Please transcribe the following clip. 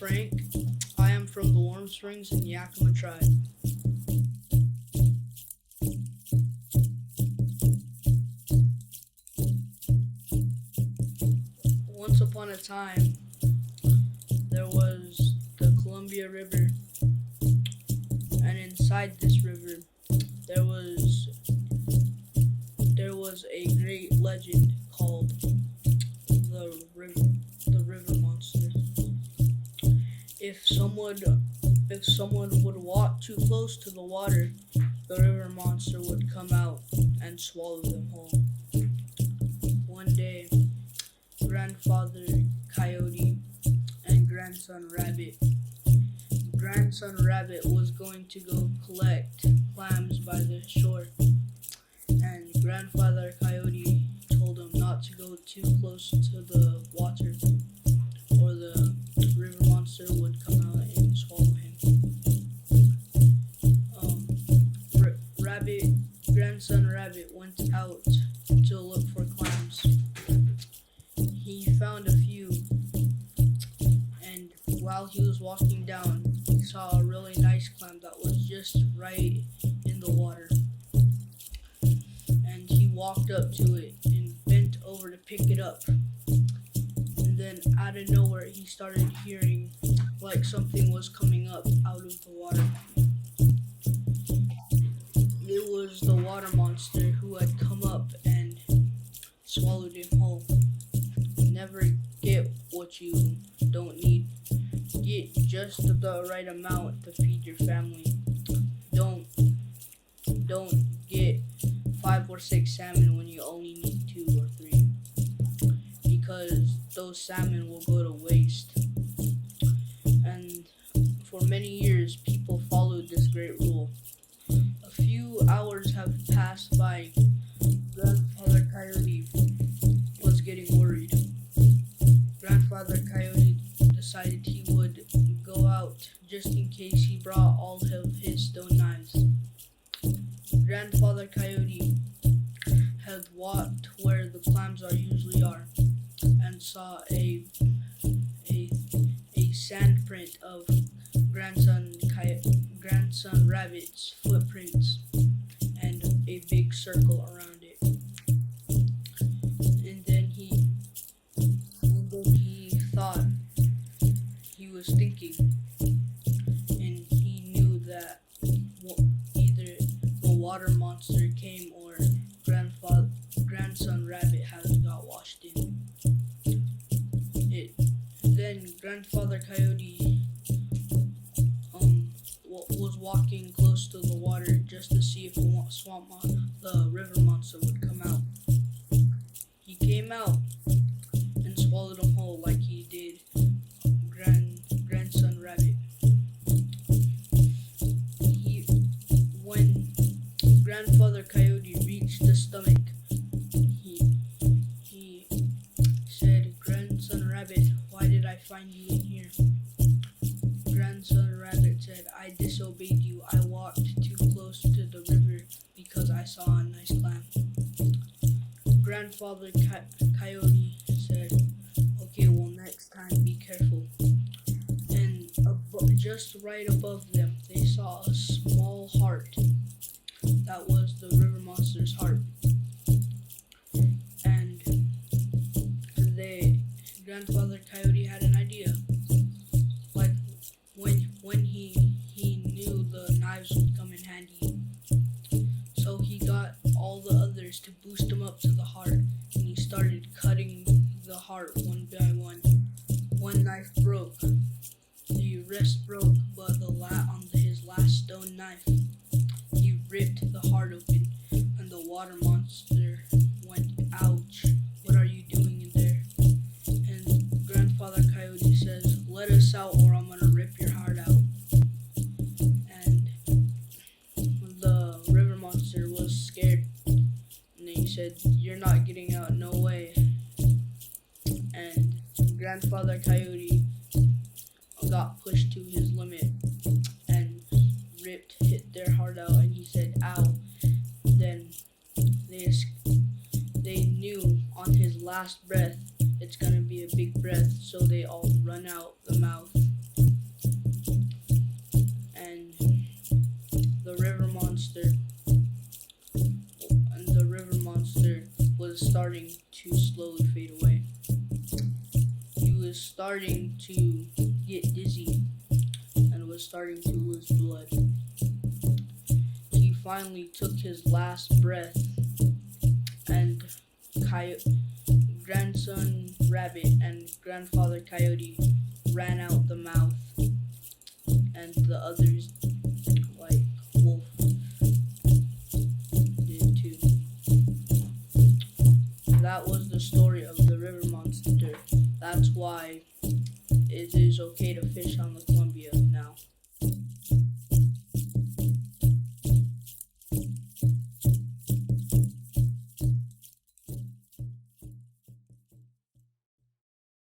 Frank. I am from the Warm Springs in Yakima tribe. Once upon a time, there was the Columbia River, and inside this river, there was there was a great legend called the river monster. If someone if someone would walk too close to the water, the river monster would come out and swallow them whole. One day, grandfather Coyote and grandson Rabbit was going to go collect clams by the shore, and grandfather Coyote told him not to go too close to the water, or the river monster would come out and swallow him. Um, Rabbit, grandson Rabbit went out to look for clams. He found a few, and while he was walking down, he saw a really nice clam that was just right in the water. And he walked up to it and bent over to pick it up. And then out of nowhere, he started hearing like something was coming up out of the water. It was the water monster who had come up and swallowed him whole. Never get what you don't need. Get just the right amount to feed your family. Don't don't get 5 or 6 salmon when you only need 2 or 3, because those salmon will go to waste. And for many years, people followed this great rule. A few hours have passed by. Grandfather Coyote was getting worried. Grandfather Coyote decided he would go out just in case he brought all of his stone knives. Grandfather Coyote had walked where the clams usually are, and saw a sand print of grandson Rabbit's footprints and a big circle around it. And then he thought, he was thinking, and he knew that either the water monster came or grandson Rabbit has got washed in it. Then grandfather Coyote was walking close to the water just to see if the river monster would come out. He came out and swallowed him whole like he did grandson Rabbit. When grandfather Coyote reached the stomach, he said, "Grandson Rabbit, why did I find you in here?" Grandson Rabbit said, "I disobeyed you. I walked too close to the river because I saw a nice clam." Grandfather Coyote said, "Okay, well, next time be careful." And just right above them, they saw a small heart. That was the river monster's heart. And grandfather Coyote had an idea. Like when he knew the knives would come in handy. So he got all the others to boost him up to the heart, and he started cutting the heart one by one. One knife broke, the rest broke, but on his last stone knife, he ripped the heart open, and the water monster went, "Ouch, what are you doing in there?" And grandfather Coyote says, "Let us out or I'm gonna rip your heart out." And the river monster was scared, and he said, "You're not getting out, no way." And grandfather Coyote got pushed to his limit and hit their heart out, and he said, "Ow." Then they knew on his last breath it's gonna be a big breath, so they all run out the mouth starting to slowly fade away. He was starting to get dizzy and was starting to lose blood. He finally took his last breath, and Grandson Rabbit and Grandfather Coyote ran out the mouth, and the others, like Wolf, did too. That was the story of the river monster. That's why it is okay to fish on the Columbia.